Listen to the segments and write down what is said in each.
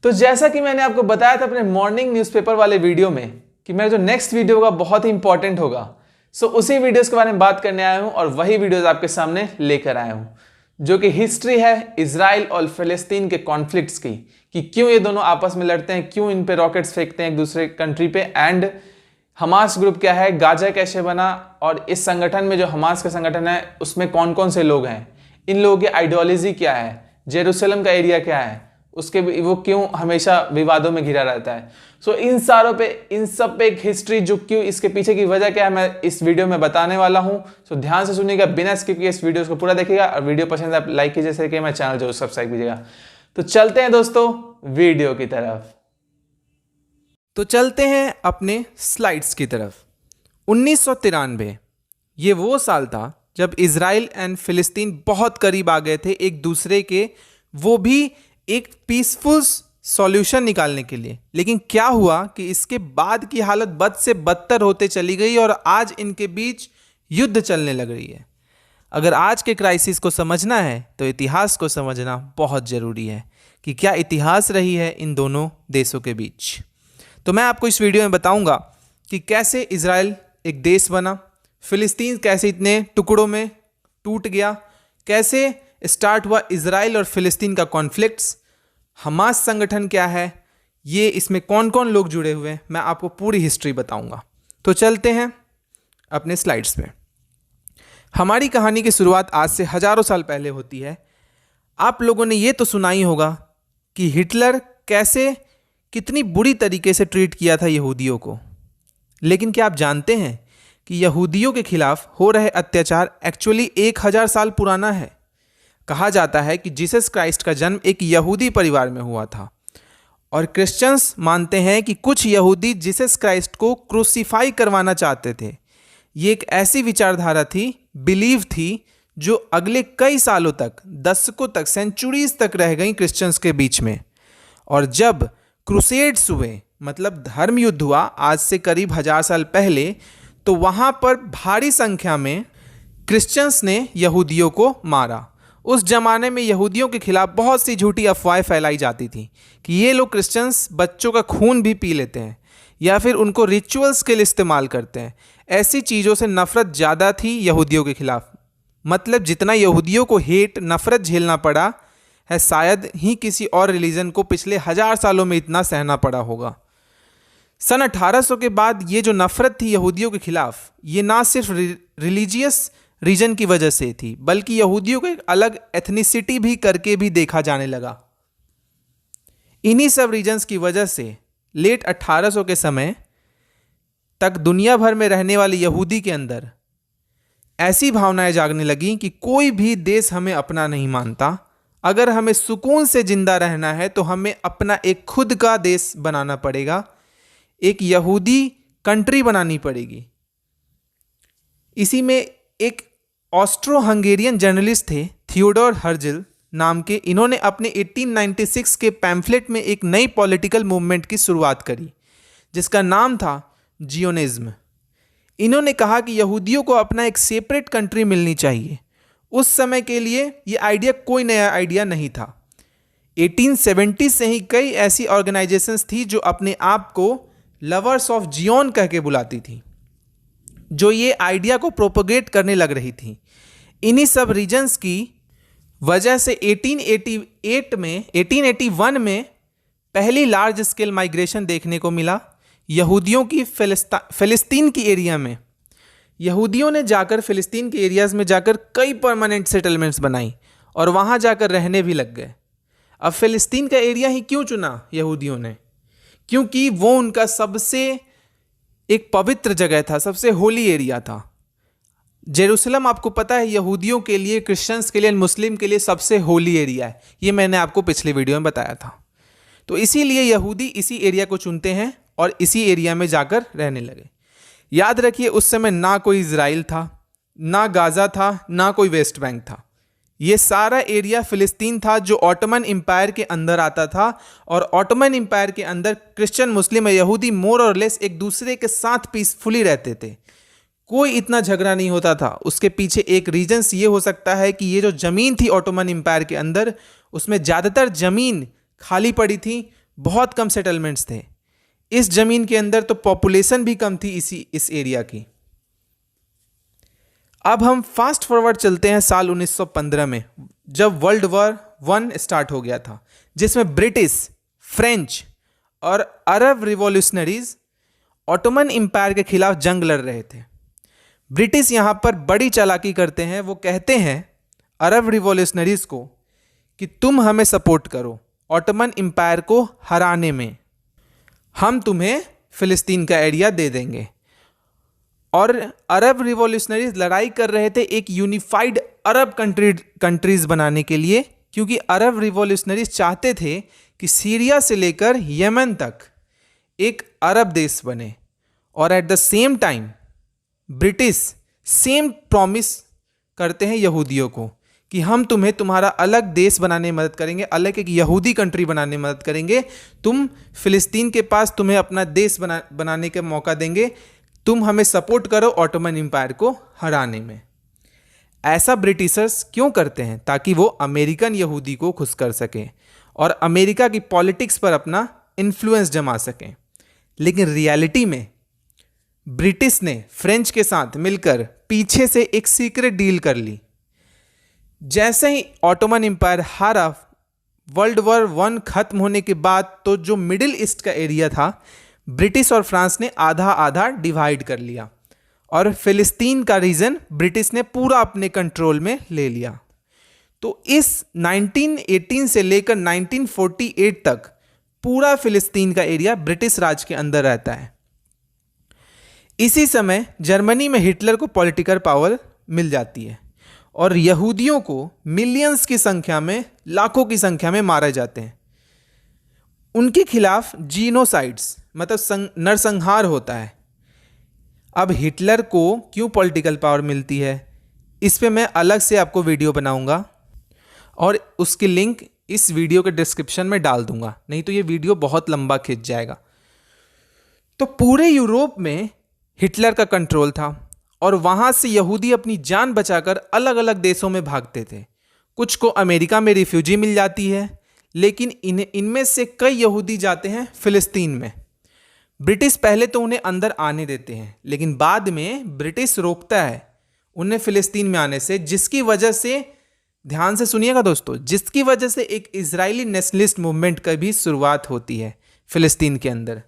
तो जैसा कि मैंने आपको बताया था अपने मॉर्निंग न्यूज़पेपर वाले वीडियो में कि मेरा जो नेक्स्ट वीडियो होगा बहुत ही इंपॉर्टेंट होगा, सो उसी वीडियोस के बारे में बात करने आया हूं और वही वीडियोस आपके सामने लेकर आया हूं, जो कि हिस्ट्री है इजराइल और फिलिस्तीन के कॉन्फ्लिक्ट्स की, कि क्यों ये दोनों आपस में लड़ते हैं, क्यों इन पे रॉकेट्स फेंकते हैं एक दूसरे कंट्री पे, एंड हमास ग्रुप क्या है, गाजा कैसे बना, और इस संगठन में जो हमास का संगठन है उसमें कौन कौन से लोग हैं, इन लोगों की आइडियोलॉजी क्या है, जेरूशलेम का एरिया क्या है, उसके वो क्यों हमेशा विवादों में घिरा रहता है। सो इन सब पे एक हिस्ट्री, जो क्यों इसके पीछे की वजह क्या है, मैं इस वीडियो में बताने वाला हूं। सो ध्यान से सुनिएगा, बिना स्किप किए इस वीडियो को पूरा देखिएगा, और वीडियो पसंद है लाइक कीजिए, शेयर कीजिए, मेरा चैनल जरूर सब्सक्राइब कीजिएगा। तो चलते हैं दोस्तों वीडियो की तरफ। तो चलते हैं अपने स्लाइड्स की तरफ। 1993 ये वो साल था जब इजराइल एंड फिलिस्तीन बहुत करीब आ गए थे एक दूसरे के, वो भी एक पीसफुल सॉल्यूशन निकालने के लिए। लेकिन क्या हुआ कि इसके बाद की हालत बद से बदतर होते चली गई और आज इनके बीच युद्ध चलने लग रही है। अगर आज के क्राइसिस को समझना है तो इतिहास को समझना बहुत ज़रूरी है कि क्या इतिहास रही है इन दोनों देशों के बीच। तो मैं आपको इस वीडियो में बताऊंगा कि कैसे इजराइल एक देश बना, फिलिस्तीन कैसे इतने टुकड़ों में टूट गया, कैसे स्टार्ट हुआ इजराइल और फिलिस्तीन का कॉन्फ्लिक्ट्स, हमास संगठन क्या है, ये इसमें कौन कौन लोग जुड़े हुए हैं, मैं आपको पूरी हिस्ट्री बताऊंगा। तो चलते हैं अपने स्लाइड्स में। हमारी कहानी की शुरुआत आज से हजारों साल पहले होती है। आप लोगों ने ये तो सुना ही होगा कि हिटलर कैसे कितनी बुरी तरीके से ट्रीट किया था यहूदियों को। लेकिन क्या आप जानते हैं कि यहूदियों के खिलाफ हो रहे अत्याचार एक्चुअली 1000 साल पुराना है। कहा जाता है कि जीसस क्राइस्ट का जन्म एक यहूदी परिवार में हुआ था, और क्रिश्चियंस मानते हैं कि कुछ यहूदी जीसस क्राइस्ट को क्रूसीफाई करवाना चाहते थे। ये एक ऐसी विचारधारा थी, बिलीव थी, जो अगले कई सालों तक, दशकों तक, सेंचुरीज तक रह गई क्रिश्चियंस के बीच में। और जब क्रूसेड्स हुए, मतलब धर्म युद्ध हुआ आज से करीब 1000 साल पहले, तो वहाँ पर भारी संख्या में क्रिश्चियंस ने यहूदियों को मारा। उस जमाने में यहूदियों के खिलाफ बहुत सी झूठी अफवाहें फैलाई जाती थी कि ये लोग क्रिश्चियंस बच्चों का खून भी पी लेते हैं या फिर उनको रिचुअल्स के लिए इस्तेमाल करते हैं। ऐसी चीज़ों से नफरत ज़्यादा थी यहूदियों के खिलाफ। मतलब जितना यहूदियों को हेट, नफरत झेलना पड़ा है, शायद ही किसी और रिलीजन को पिछले 1000 सालों में इतना सहना पड़ा होगा। सन 1800 के बाद ये जो नफरत थी यहूदियों के खिलाफ, ये ना सिर्फ रिलीजियस रीजन की वजह से थी, बल्कि यहूदियों को एक अलग एथनिसिटी भी करके भी देखा जाने लगा। इन्हीं सब रीजन्स की वजह से लेट 1800 के समय तक दुनिया भर में रहने वाले यहूदी के अंदर ऐसी भावनाएं जागने लगी कि कोई भी देश हमें अपना नहीं मानता। अगर हमें सुकून से जिंदा रहना है तो हमें अपना एक खुद का देश बनाना पड़ेगा, एक यहूदी कंट्री बनानी पड़ेगी। इसी में एक ऑस्ट्रो हंगेरियन जर्नलिस्ट थे, थियोडोर हर्जिल नाम के। इन्होंने अपने 1896 के पैम्फलेट में एक नई पॉलिटिकल मूवमेंट की शुरुआत करी, जिसका नाम था जियोनिज्म। इन्होंने कहा कि यहूदियों को अपना एक सेपरेट कंट्री मिलनी चाहिए। उस समय के लिए ये आइडिया कोई नया आइडिया नहीं था। 1870 से ही कई ऐसी ऑर्गेनाइजेशंस थी जो अपने आप को लवर्स ऑफ जियोन कह के बुलाती थी, जो ये आइडिया को प्रोपोगेट करने लग रही थी। इन्हीं सब रीजन्स की वजह से 1881 में पहली लार्ज स्केल माइग्रेशन देखने को मिला यहूदियों की फिलिस्तीन की एरिया में। यहूदियों ने जाकर फिलिस्तीन के एरियाज़ में जाकर कई परमानेंट सेटलमेंट्स बनाई और वहाँ जाकर रहने भी लग गए। अब फिलिस्तीन का एरिया ही क्यों चुना यहूदियों ने? क्योंकि वो उनका सबसे एक पवित्र जगह था, सबसे होली एरिया था। जेरूशलम आपको पता है यहूदियों के लिए, क्रिश्चियंस के लिए, मुस्लिम के लिए सबसे होली एरिया है। ये मैंने आपको पिछले वीडियो में बताया था। तो इसीलिए यहूदी इसी एरिया को चुनते हैं और इसी एरिया में जाकर रहने लगे। याद रखिए, उस समय ना कोई इजराइल था, ना गाजा था, ना कोई वेस्ट बैंक था। ये सारा एरिया फिलिस्तीन था जो ऑटोमन एम्पायर के अंदर आता था, और ऑटोमन एम्पायर के अंदर क्रिश्चियन, मुस्लिम और यहूदी मोर और लेस एक दूसरे के साथ पीसफुली रहते थे। कोई इतना झगड़ा नहीं होता था। उसके पीछे एक रीजंस ये हो सकता है कि ये जो ज़मीन थी ऑटोमन एम्पायर के अंदर, उसमें ज़्यादातर ज़मीन खाली पड़ी थी, बहुत कम सेटलमेंट्स थे। इस जमीन के अंदर तो पॉपुलेशन भी कम थी इस एरिया की। अब हम फास्ट फॉरवर्ड चलते हैं साल 1915 में, जब वर्ल्ड वॉर 1 स्टार्ट हो गया था, जिसमें ब्रिटिश, फ्रेंच और अरब रिवॉल्यूशनरीज ऑटोमन एम्पायर के खिलाफ जंग लड़ रहे थे। ब्रिटिश यहाँ पर बड़ी चालाकी करते हैं। वो कहते हैं अरब रिवॉल्यूशनरीज को कि तुम हमें सपोर्ट करो ऑटोमन एम्पायर को हराने में, हम तुम्हें फिलिस्तीन का एरिया दे देंगे। और अरब रिवॉल्यूशनरीज लड़ाई कर रहे थे एक यूनिफाइड अरब कंट्रीज बनाने के लिए, क्योंकि अरब रिवॉल्यूशनरीज चाहते थे कि सीरिया से लेकर यमन तक एक अरब देश बने। और at the same time British same promise करते हैं यहूदियों को कि हम तुम्हें तुम्हारा अलग देश बनाने में मदद करेंगे, अलग एक यहूदी कंट्री बनाने में मदद करेंगे, तुम फिलिस्तीन के पास तुम्हें अपना देश बनाने का मौका देंगे, तुम हमें सपोर्ट करो ऑटोमन एम्पायर को हराने में। ऐसा ब्रिटिशर्स क्यों करते हैं? ताकि वो अमेरिकन यहूदी को खुश कर सकें और अमेरिका की पॉलिटिक्स पर अपना इन्फ्लुएंस जमा सकें। लेकिन रियलिटी में ब्रिटिश ने फ्रेंच के साथ मिलकर पीछे से एक सीक्रेट डील कर ली। जैसे ही ऑटोमन एम्पायर हारा, वर्ल्ड वॉर 1 खत्म होने के बाद तो जो मिडिल ईस्ट का एरिया था, ब्रिटिश और फ्रांस ने आधा आधा डिवाइड कर लिया और फिलिस्तीन का रीजन ब्रिटिश ने पूरा अपने कंट्रोल में ले लिया। तो इस 1918 से लेकर 1948 तक पूरा फिलिस्तीन का एरिया ब्रिटिश राज के अंदर रहता है। इसी समय जर्मनी में हिटलर को पॉलिटिकल पावर मिल जाती है और यहूदियों को मिलियंस की संख्या में, लाखों की संख्या में मारे जाते हैं। उनके खिलाफ जीनोसाइड्स मतलब नरसंहार होता है। अब हिटलर को क्यों पॉलिटिकल पावर मिलती है, इस पे मैं अलग से आपको वीडियो बनाऊंगा और उसकी लिंक इस वीडियो के डिस्क्रिप्शन में डाल दूंगा, नहीं तो ये वीडियो बहुत लंबा खिंच जाएगा। तो पूरे यूरोप में हिटलर का कंट्रोल था और वहाँ से यहूदी अपनी जान बचाकर अलग अलग देशों में भागते थे। कुछ को अमेरिका में रिफ्यूजी मिल जाती है, लेकिन इनमें से कई यहूदी जाते हैं फिलिस्तीन में। ब्रिटिश पहले तो उन्हें अंदर आने देते हैं, लेकिन बाद में ब्रिटिश रोकता है उन्हें फिलिस्तीन में आने से, जिसकी वजह से, ध्यान से सुनिएगा दोस्तों, जिसकी वजह से एक इजरायली नेशनलिस्ट मूवमेंट का भी शुरुआत होती है फिलिस्तीन के अंदर।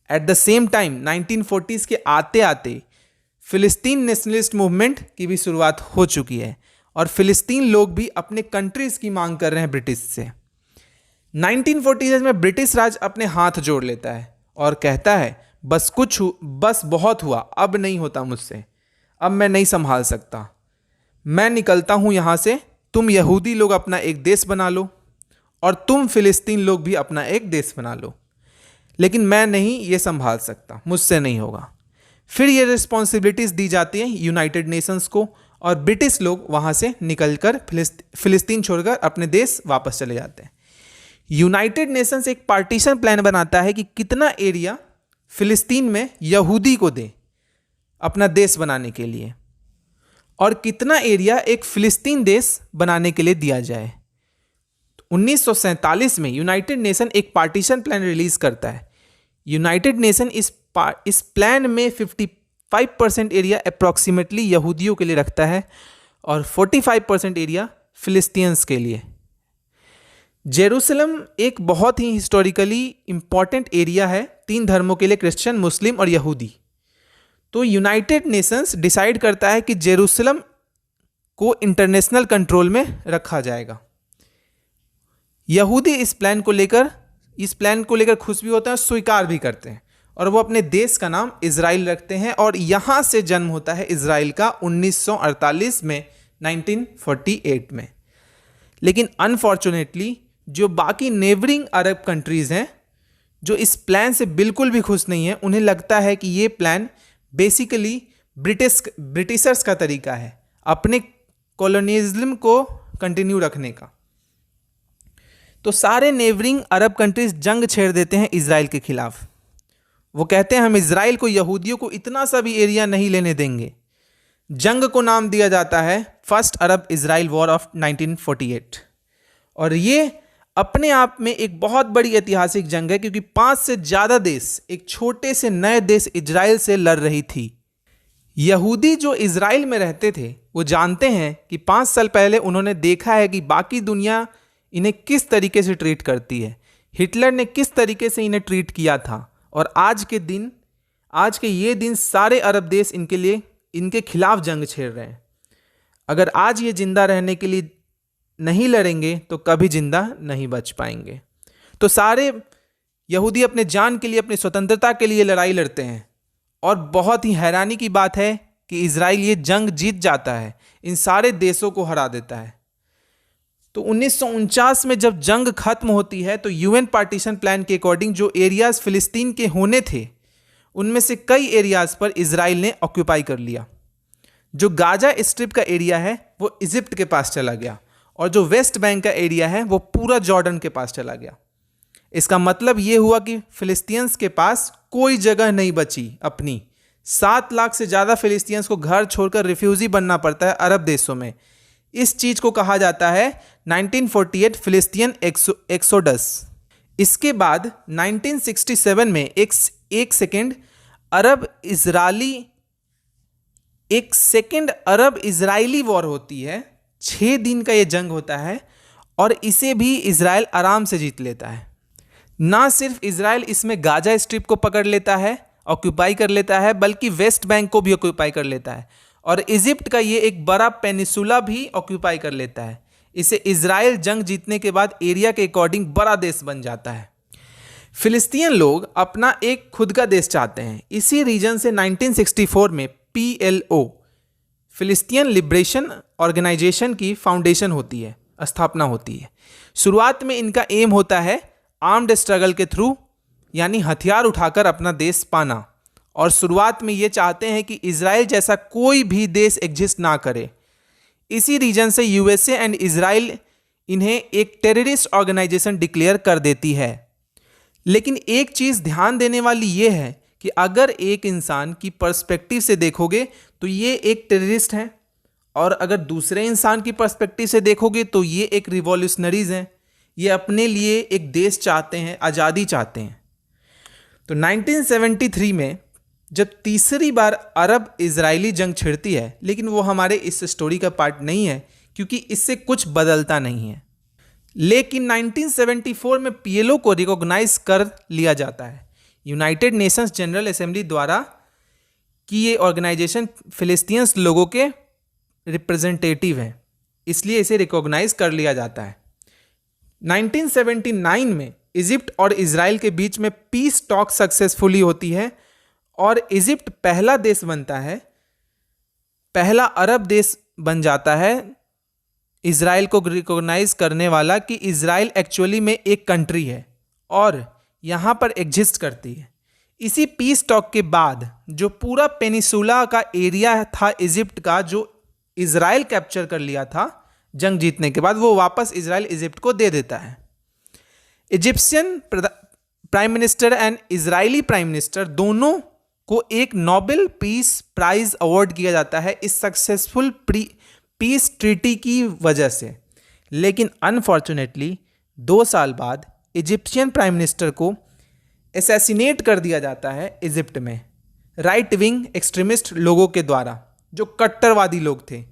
At the same time 1940s के आते आते फिलिस्तीन नेशनलिस्ट मूवमेंट की भी शुरुआत हो चुकी है और फिलिस्तीन लोग भी अपने कंट्रीज की मांग कर रहे हैं ब्रिटिश से। 1940s में ब्रिटिश राज अपने हाथ जोड़ लेता है और कहता है बस बहुत हुआ, अब नहीं होता मुझसे, अब मैं नहीं संभाल सकता, मैं निकलता हूँ यहाँ से, तुम यहूदी लोग अपना एक देश बना लो और तुम फिलिस्तीन लोग भी अपना एक देश बना लो, लेकिन मैं नहीं ये संभाल सकता, मुझसे नहीं होगा। फिर ये रिस्पॉन्सिबिलिटीज़ दी जाती हैं यूनाइटेड नेशंस को और ब्रिटिश लोग वहाँ से निकलकर फिलिस्तीन छोड़कर अपने देश वापस चले जाते हैं। यूनाइटेड नेशंस एक पार्टीशन प्लान बनाता है कि कितना एरिया फिलिस्तीन में यहूदी को दे अपना देश बनाने के लिए और कितना एरिया एक फिलिस्तीन देश बनाने के लिए दिया जाए। 1947 में यूनाइटेड नेशन एक पार्टीशन प्लान रिलीज करता है। यूनाइटेड नेशन इस प्लान में 55% एरिया अप्रॉक्सीमेटली यहूदियों के लिए रखता है और 45% एरिया फिलिस्तीनियंस के लिए। जेरूसलम एक बहुत ही हिस्टोरिकली इंपॉर्टेंट एरिया है 3 धर्मों के लिए, क्रिश्चियन, मुस्लिम और यहूदी। तो यूनाइटेड नेशंस डिसाइड करता है कि जेरूसलम को इंटरनेशनल कंट्रोल में रखा जाएगा। यहूदी इस प्लान को लेकर खुश भी होते हैं, स्वीकार भी करते हैं और वो अपने देश का नाम इजराइल रखते हैं और यहाँ से जन्म होता है इजराइल का 1948 में, 1948 में। लेकिन अनफॉर्चुनेटली जो बाकी नेबरिंग अरब कंट्रीज़ हैं जो इस प्लान से बिल्कुल भी खुश नहीं है, उन्हें लगता है कि ये प्लान बेसिकली ब्रिटिशर्स का तरीका है अपने कॉलोनियलिज्म को कंटिन्यू रखने का। तो सारे नेबरिंग अरब कंट्रीज जंग छेड़ देते हैं इजराइल के खिलाफ। वो कहते हैं हम इजराइल को, यहूदियों को इतना सा भी एरिया नहीं लेने देंगे। जंग को नाम दिया जाता है first Arab Israel war of 1948 और ये अपने आप में एक बहुत बड़ी ऐतिहासिक जंग है, क्योंकि 5 से ज़्यादा देश एक छोटे से नए देश इजराइल से लड़ रही थी। यहूदी जो इजराइल में रहते थे वो जानते हैं कि 5 साल पहले उन्होंने देखा है कि बाकी दुनिया इन्हें किस तरीके से ट्रीट करती है, हिटलर ने किस तरीके से इन्हें ट्रीट किया था, और आज के ये दिन सारे अरब देश इनके खिलाफ जंग छेड़ रहे हैं। अगर आज ये जिंदा रहने के लिए नहीं लड़ेंगे तो कभी जिंदा नहीं बच पाएंगे। तो सारे यहूदी अपने जान के लिए, अपनी स्वतंत्रता के लिए लड़ाई लड़ते हैं, और बहुत ही हैरानी की बात है कि इजराइल ये जंग जीत जाता है, इन सारे देशों को हरा देता है। तो 1949 में जब जंग खत्म होती है तो यूएन पार्टीशन प्लान के अकॉर्डिंग जो एरियाज फिलिस्तीन के होने थे उनमें से कई एरियाज पर इजराइल ने ऑक्यूपाई कर लिया। जो गाजा स्ट्रिप का एरिया है वो इजिप्ट के पास चला गया, और जो वेस्ट बैंक का एरिया है वो पूरा जॉर्डन के पास चला गया। इसका मतलब ये हुआ कि फिलिस्तीनियंस के पास कोई जगह नहीं बची अपनी। 7 लाख से ज़्यादा फिलिस्तीनियंस को घर छोड़कर रिफ्यूजी बनना पड़ता है अरब देशों में। इस चीज़ को कहा जाता है 1948 फिलिस्तीन एक्सोडस। इसके बाद 1967 में एक सेकेंड अरब इजरायली वॉर होती है। 6 दिन का ये जंग होता है, और इसे भी इजराइल आराम से जीत लेता है। ना सिर्फ इजराइल इसमें गाजा स्ट्रिप को पकड़ लेता है, ऑक्यूपाई कर लेता है, बल्कि वेस्ट बैंक को भी ऑक्यूपाई कर लेता है, और इजिप्ट का ये एक बड़ा पेनिसुला भी ऑक्यूपाई कर लेता है। इसे इजराइल जंग जीतने के बाद एरिया के अकॉर्डिंग बड़ा देश बन जाता है। फिलिस्तीन लोग अपना एक खुद का देश चाहते हैं। इसी रीजन से 1964 में PLO फिलिस्तीन लिबरेशन ऑर्गेनाइजेशन की फाउंडेशन होती है, स्थापना होती है। शुरुआत में इनका एम होता है आर्म्ड स्ट्रगल के थ्रू, यानी हथियार उठाकर अपना देश पाना, और शुरुआत में ये चाहते हैं कि इजराइल जैसा कोई भी देश एग्जिस्ट ना करे। इसी रीजन से USA एंड इजराइल इन्हें एक टेररिस्ट ऑर्गेनाइजेशन डिक्लेयर कर देती है। लेकिन एक चीज़ ध्यान देने वाली ये है कि अगर एक इंसान की पर्सपेक्टिव से देखोगे तो ये एक टेररिस्ट हैं, और अगर दूसरे इंसान की पर्सपेक्टिव से देखोगे तो ये एक रिवॉल्यूशनरीज हैं। ये अपने लिए एक देश चाहते हैं, आज़ादी चाहते हैं। तो 1973 में जब तीसरी बार अरब इजरायली जंग छिड़ती है, लेकिन वो हमारे इस स्टोरी का पार्ट नहीं है क्योंकि इससे कुछ बदलता नहीं है, लेकिन 1974 में PLO को रिकॉग्नाइज कर लिया जाता है यूनाइटेड नेशंस जनरल असेंबली द्वारा कि ये ऑर्गेनाइजेशन फिलिस्तीनियंस लोगों के रिप्रेजेंटेटिव हैं, इसलिए इसे रिकॉग्नाइज कर लिया जाता है। 1979 में इजिप्ट और इजराइल के बीच में पीस टॉक सक्सेसफुली होती है, और इजिप्ट पहला देश बनता है, पहला अरब देश बन जाता है इजराइल को रिकॉग्नाइज करने वाला कि इजराइल एक्चुअली में एक कंट्री है और यहाँ पर एग्जिस्ट करती है। इसी पीस टॉक के बाद जो पूरा पेनिसुला का एरिया था इजिप्ट का, जो इजराइल कैप्चर कर लिया था जंग जीतने के बाद, वो वापस इजराइल इजिप्ट को दे देता है। Egyptian prime minister and Israeli prime minister दोनों को एक नोबेल पीस प्राइज अवार्ड किया जाता है इस सक्सेसफुल पीस ट्रीटी की वजह से। लेकिन अनफॉर्चुनेटली 2 साल बाद इजिप्शियन प्राइम मिनिस्टर को असैसिनेट कर दिया जाता है इजिप्ट में राइट विंग एक्सट्रीमिस्ट लोगों के द्वारा, जो कट्टरवादी लोग थे।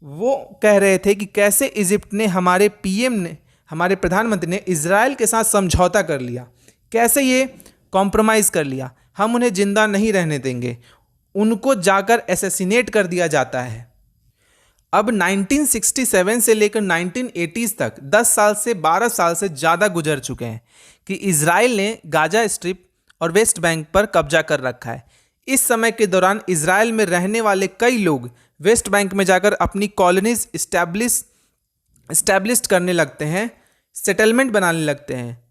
वो कह रहे थे कि कैसे इजिप्ट ने, हमारे PM ने, हमारे प्रधानमंत्री ने इजराइल के साथ समझौता कर लिया, कैसे ये कॉम्प्रोमाइज़ कर लिया, हम उन्हें जिंदा नहीं रहने देंगे। उनको जाकर असैसिनेट कर दिया जाता है। अब 1967 से लेकर 1980s तक 10 साल से 12 साल से ज़्यादा गुजर चुके हैं कि इजराइल ने गाजा स्ट्रिप और वेस्ट बैंक पर कब्जा कर रखा है। इस समय के दौरान इजराइल में रहने वाले कई लोग वेस्ट बैंक में जाकर अपनी कॉलोनीज इस्टेब्लिश करने लगते हैं, सेटलमेंट बनाने लगते हैं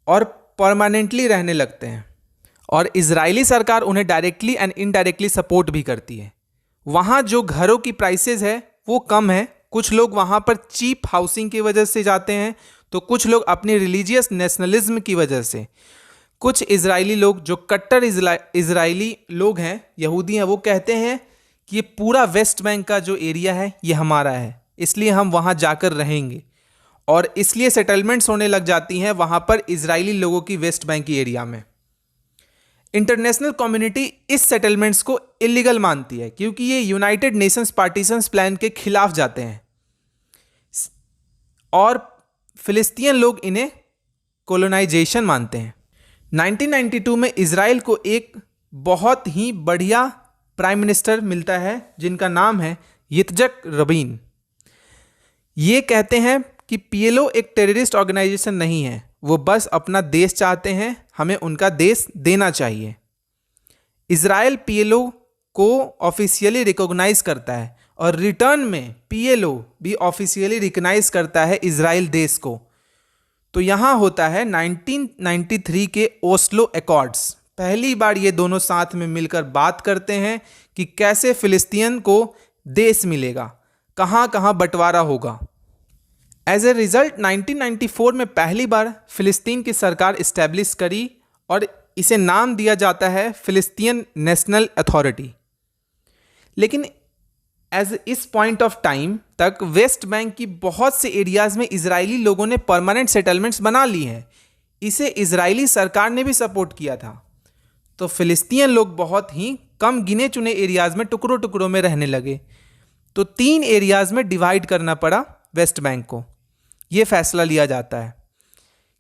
और परमानेंटली रहने लगते हैं, और इजरायली सरकार उन्हें डायरेक्टली एंड इनडायरेक्टली सपोर्ट भी करती है। वहाँ जो घरों की प्राइसेस है वो कम है। कुछ लोग वहाँ पर चीप हाउसिंग की वजह से जाते हैं, तो कुछ लोग अपनी रिलीजियस नेशनलिज्म की वजह से। कुछ इजरायली लोग जो कट्टर इजरायली लोग हैं, यहूदी हैं, वो कहते हैं कि ये पूरा वेस्ट बैंक का जो एरिया है ये हमारा है, इसलिए हम वहाँ जाकर रहेंगे। और इसलिए सेटलमेंट्स होने लग जाती हैं वहाँ पर इजरायली लोगों की वेस्ट बैंक की एरिया में। इंटरनेशनल कम्युनिटी इस सेटलमेंट्स को इलीगल मानती है क्योंकि ये यूनाइटेड नेशंस पार्टीशंस प्लान के खिलाफ जाते हैं और फिलिस्तीन लोग इन्हें कोलोनाइजेशन मानते हैं। 1992 में इजराइल को एक बहुत ही बढ़िया प्राइम मिनिस्टर मिलता है जिनका नाम है यित्जक रबीन। ये कहते हैं कि पीएलओ एक टेररिस्ट ऑर्गेनाइजेशन नहीं है, वो बस अपना देश चाहते हैं, हमें उनका देश देना चाहिए। इजराइल पीएलओ को ऑफिशियली रिकॉग्नाइज करता है और रिटर्न में पीएलओ भी ऑफिशियली रिकॉग्नाइज करता है इजराइल देश को। तो यहाँ होता है 1993 के ओस्लो एकॉर्ड्स। पहली बार ये दोनों साथ में मिलकर बात करते हैं कि कैसे फिलिस्तीन को देश मिलेगा, कहाँ कहाँ बंटवारा होगा। एज ए रिजल्ट 1994 में पहली बार फिलिस्तीन की सरकार इस्टेब्लिश करी और इसे नाम दिया जाता है फिलिस्तीन नेशनल अथॉरिटी। लेकिन एज इस पॉइंट ऑफ टाइम तक वेस्ट बैंक की बहुत से एरियाज में इजरायली लोगों ने परमानेंट सेटलमेंट्स बना ली हैं। इसे इजरायली सरकार ने भी सपोर्ट किया था। तो फिलिस्तीन लोग बहुत ही कम गिने चुने एरियाज में टुकड़ों टुकड़ों में रहने लगे। तो 3 एरियाज में डिवाइड करना पड़ा वेस्ट बैंक को। ये फैसला लिया जाता है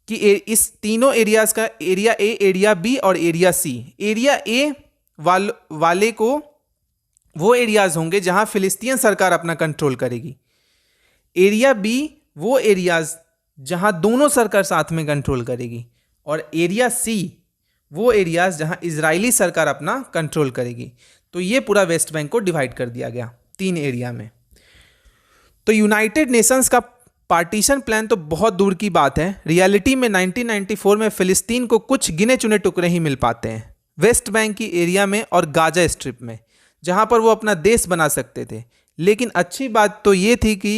कि इस तीनों एरियाज का एरिया ए, एरिया बी और एरिया सी। एरिया ए वाले को वो एरियाज होंगे जहां फिलिस्तीन सरकार अपना कंट्रोल करेगी। एरिया बी वो एरियाज जहां दोनों सरकार साथ में कंट्रोल करेगी। और एरिया सी वो एरियाज जहां इजरायली सरकार अपना कंट्रोल करेगी। तो ये पूरा वेस्ट बैंक को डिवाइड कर दिया गया 3 एरिया में। तो यूनाइटेड नेशंस का पार्टीशन प्लान तो बहुत दूर की बात है। रियलिटी में 1994 में फिलिस्तीन को कुछ गिने चुने टुकड़े ही मिल पाते हैं वेस्ट बैंक की एरिया में और गाजा स्ट्रिप में, जहां पर वो अपना देश बना सकते थे। लेकिन अच्छी बात तो ये थी कि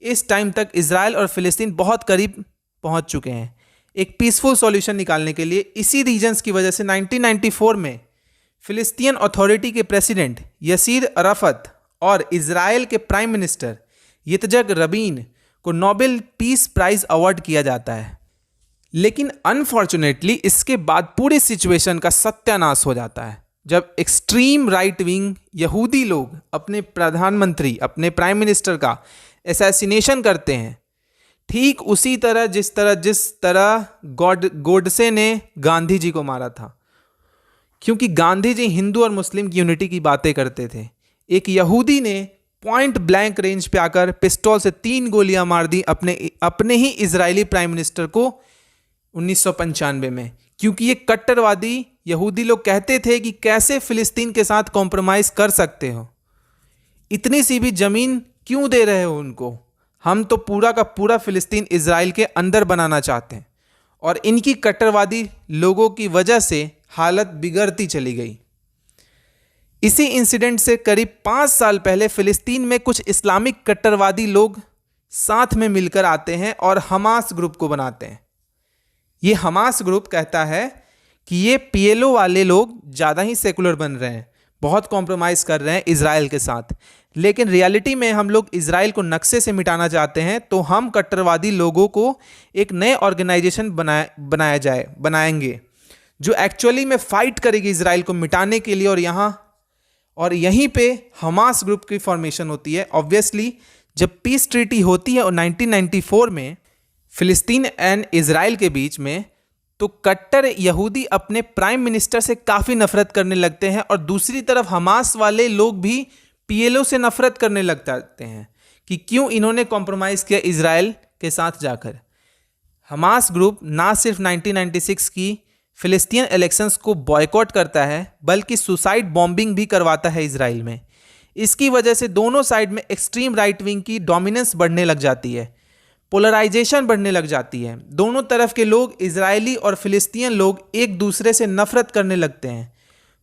इस टाइम तक इजराइल और फिलिस्तीन बहुत करीब पहुंच चुके हैं एक पीसफुल सॉल्यूशन निकालने के लिए। इसी रीजन्स की वजह से 1994 में फिलिस्तीन अथॉरिटी के प्रेसिडेंट यसीर अराफत और इजराइल के प्राइम मिनिस्टर यित्जक रबीन को नोबेल पीस प्राइज अवार्ड किया जाता है। लेकिन अनफॉर्चुनेटली इसके बाद पूरी सिचुएशन का सत्यानाश हो जाता है जब एक्सट्रीम राइट विंग यहूदी लोग अपने प्रधानमंत्री, अपने प्राइम मिनिस्टर का असैसिनेशन करते हैं। ठीक उसी तरह जिस तरह गोडसे ने गांधी जी को मारा था, क्योंकि गांधी जी हिंदू और मुस्लिम की यूनिटी की बातें करते थे। एक यहूदी ने पॉइंट ब्लैंक रेंज पे आकर पिस्टल से 3 गोलियां मार दी अपने ही इजरायली प्राइम मिनिस्टर को 1995 में, क्योंकि ये कट्टरवादी यहूदी लोग कहते थे कि कैसे फिलिस्तीन के साथ कॉम्प्रोमाइज कर सकते हो, इतनी सी भी जमीन क्यों दे रहे हो उनको, हम तो पूरा का पूरा फिलिस्तीन इजराइल के अंदर बनाना चाहते हैं। और इनकी कट्टरवादी लोगों की वजह से हालत बिगड़ती चली गई। इसी इंसिडेंट से करीब 5 साल पहले फिलिस्तीन में कुछ इस्लामिक कट्टरवादी लोग साथ में मिलकर आते हैं और हमास ग्रुप को बनाते हैं। ये हमास ग्रुप कहता है कि ये पीएलओ वाले लोग ज़्यादा ही सेकुलर बन रहे हैं, बहुत कॉम्प्रोमाइज़ कर रहे हैं इजराइल के साथ, लेकिन रियलिटी में हम लोग इजराइल को नक्शे से मिटाना चाहते हैं। तो हम कट्टरवादी लोगों को एक नए ऑर्गेनाइजेशन बनाएंगे जो एक्चुअली में फाइट करेगी इजराइल को मिटाने के लिए। और यहीं पे हमास ग्रुप की फॉर्मेशन होती है। ऑब्वियसली जब पीस ट्रीटी होती है और 1994 में फिलिस्तीन एंड इजराइल के बीच में, तो कट्टर यहूदी अपने प्राइम मिनिस्टर से काफ़ी नफरत करने लगते हैं और दूसरी तरफ हमास वाले लोग भी पीएलओ से नफरत करने लग जाते हैं कि क्यों इन्होंने कॉम्प्रोमाइज़ किया इजराइल के साथ जाकर। हमास ग्रुप ना सिर्फ 1996 की फिलिस्तीन इलेक्शंस को बॉयकॉट करता है बल्कि सुसाइड बॉम्बिंग भी करवाता है इजराइल में। इसकी वजह से दोनों साइड में एक्सट्रीम राइट विंग की डोमिनेंस बढ़ने लग जाती है, पोलराइजेशन बढ़ने लग जाती है। दोनों तरफ के लोग, इजरायली और फिलिस्तीन लोग, एक दूसरे से नफरत करने लगते हैं।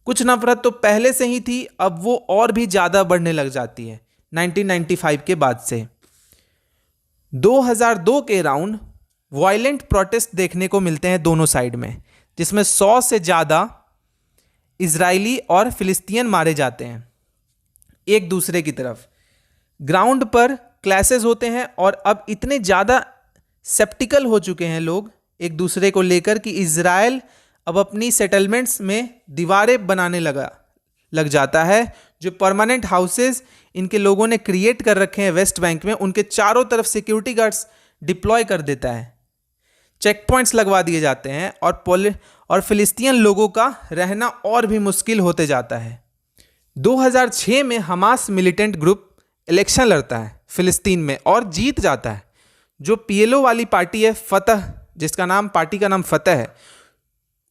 कुछ नफरत तो पहले से ही थी, अब वो और भी ज़्यादा बढ़ने लग जाती है 1995 के बाद से। 2002 के अराउंड वायलेंट प्रोटेस्ट देखने को मिलते हैं दोनों साइड में, जिसमें 100 से ज़्यादा इजरायली और फिलिस्तीन मारे जाते हैं एक दूसरे की तरफ। ग्राउंड पर क्लैशेस होते हैं और अब इतने ज़्यादा सेप्टिकल हो चुके हैं लोग एक दूसरे को लेकर कि इजराइल अब अपनी सेटलमेंट्स में दीवारें बनाने लग जाता है। जो परमानेंट हाउसेस इनके लोगों ने क्रिएट कर रखे हैं वेस्ट बैंक में, उनके चारों तरफ सिक्योरिटी गार्ड्स डिप्लॉय कर देता है, चेक पॉइंट्स लगवा दिए जाते हैं और फिलिस्तीन लोगों का रहना और भी मुश्किल होते जाता है। 2006 में हमास मिलिटेंट ग्रुप इलेक्शन लड़ता है फिलिस्तीन में और जीत जाता है। जो पीएलओ वाली पार्टी है फतह, जिसका पार्टी का नाम फतह है,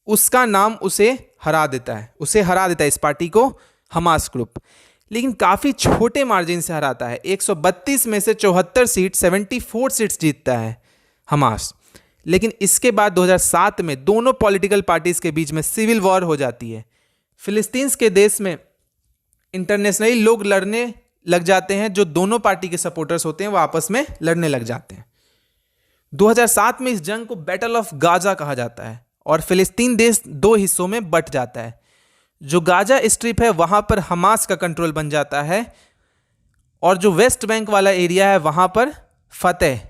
उसका नाम उसे हरा देता है इस पार्टी को हमास ग्रुप, लेकिन काफ़ी छोटे मार्जिन से हराता है। 132 में से 74 सीट 74 सीट्स जीतता है हमास। लेकिन इसके बाद 2007 में दोनों पॉलिटिकल पार्टीज के बीच में सिविल वॉर हो जाती है। फिलिस्तीन के देश में इंटरनेशनली लोग लड़ने लग जाते हैं, जो दोनों पार्टी के सपोर्टर्स होते हैं वो आपस में लड़ने लग जाते हैं। 2007 में इस जंग को बैटल ऑफ गाजा कहा जाता है और फिलिस्तीन देश दो हिस्सों में बट जाता है। जो गाजा स्ट्रिप है वहां पर हमास का कंट्रोल बन जाता है और जो वेस्ट बैंक वाला एरिया है वहां पर फतेह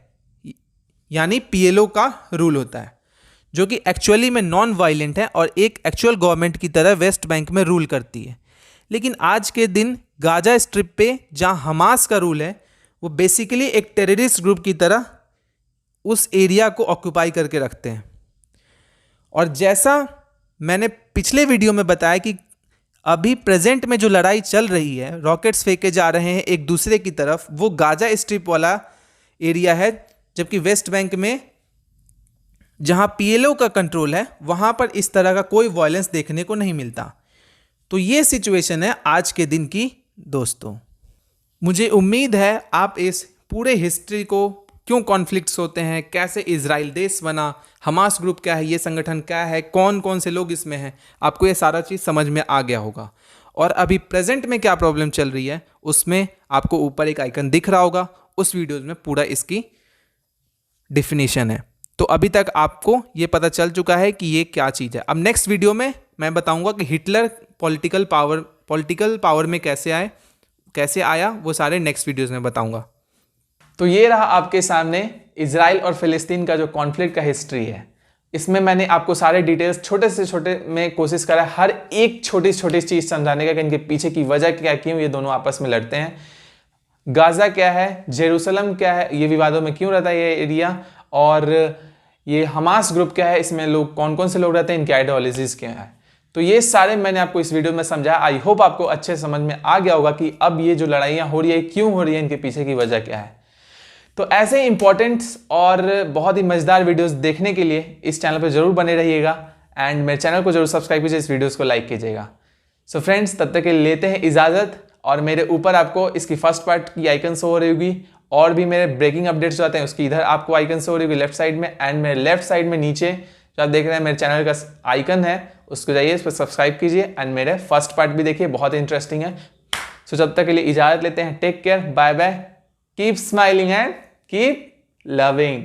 यानी पीएलओ का रूल होता है, जो कि एक्चुअली में नॉन वायलेंट है और एक एक्चुअल गवर्नमेंट की तरह वेस्ट बैंक में रूल करती है। लेकिन आज के दिन गाजा स्ट्रिप पे जहां हमास का रूल है, वो बेसिकली एक टेररिस्ट ग्रुप की तरह उस एरिया को ऑक्यूपाई करके रखते हैं। और जैसा मैंने पिछले वीडियो में बताया कि अभी प्रेजेंट में जो लड़ाई चल रही है, रॉकेट्स फेंके जा रहे हैं एक दूसरे की तरफ, वो गाजा स्ट्रिप वाला एरिया है, जबकि वेस्ट बैंक में जहां पीएलओ का कंट्रोल है वहां पर इस तरह का कोई वायलेंस देखने को नहीं मिलता। तो ये सिचुएशन है आज के दिन की दोस्तों। मुझे उम्मीद है आप इस पूरे हिस्ट्री को, क्यों कॉन्फ्लिक्ट्स होते हैं, कैसे इजराइल देश बना, हमास ग्रुप क्या है, ये संगठन क्या है, कौन कौन से लोग इसमें हैं, आपको ये सारा चीज़ समझ में आ गया होगा। और अभी प्रेजेंट में क्या प्रॉब्लम चल रही है उसमें आपको ऊपर एक आइकन दिख रहा होगा, उस वीडियो में पूरा इसकी डिफिनीशन है। तो अभी तक आपको ये पता चल चुका है कि ये क्या चीज़ है। अब नेक्स्ट वीडियो में मैं बताऊंगा कि हिटलर पॉलिटिकल पावर में कैसे आया, वो सारे नेक्स्ट वीडियोस में बताऊंगा। तो ये रहा आपके सामने इजराइल और फिलिस्तीन का जो कॉन्फ्लिक्ट का हिस्ट्री है। इसमें मैंने आपको सारे डिटेल्स छोटे से छोटे में कोशिश करा हर एक छोटी छोटी चीज़ समझाने का कि इनके पीछे की वजह क्या, क्यों ये दोनों आपस में लड़ते हैं, गाजा क्या है, जेरूसलम क्या है, ये विवादों में क्यों रहता है ये एरिया, और ये हमास ग्रुप क्या है, इसमें लोग कौन कौन से लोग रहते हैं, इनके आइडियोलॉजीज क्या है। तो ये सारे मैंने आपको इस वीडियो में समझाया। आई होप आपको अच्छे समझ में आ गया होगा कि अब ये जो लड़ाइयाँ हो रही है क्यों हो रही है, इनके पीछे की वजह क्या है। तो ऐसे इंपॉर्टेंट और बहुत ही मजेदार वीडियोस देखने के लिए इस चैनल पर जरूर बने रहिएगा एंड मेरे चैनल को जरूर सब्सक्राइब कीजिए, इस वीडियोस को लाइक कीजिएगा। सो फ्रेंड्स, तब तक के लिए लेते हैं इजाजत। और मेरे ऊपर आपको इसकी फर्स्ट पार्ट की आइकन शो हो रही होगी, और भी मेरे ब्रेकिंग अपडेट्स जो आते हैं उसकी इधर आपको आइकन शो हो रही होगी लेफ्ट साइड में, एंड मेरे लेफ्ट साइड में नीचे जो आप देख रहे हैं मेरे चैनल का आइकन है, उसको जाइए, इस पर सब्सक्राइब कीजिए एंड मेरे फर्स्ट पार्ट भी देखिए, बहुत इंटरेस्टिंग है। सो जब तक के लिए इजाजत लेते हैं, take care, bye bye, keep smiling and keep loving।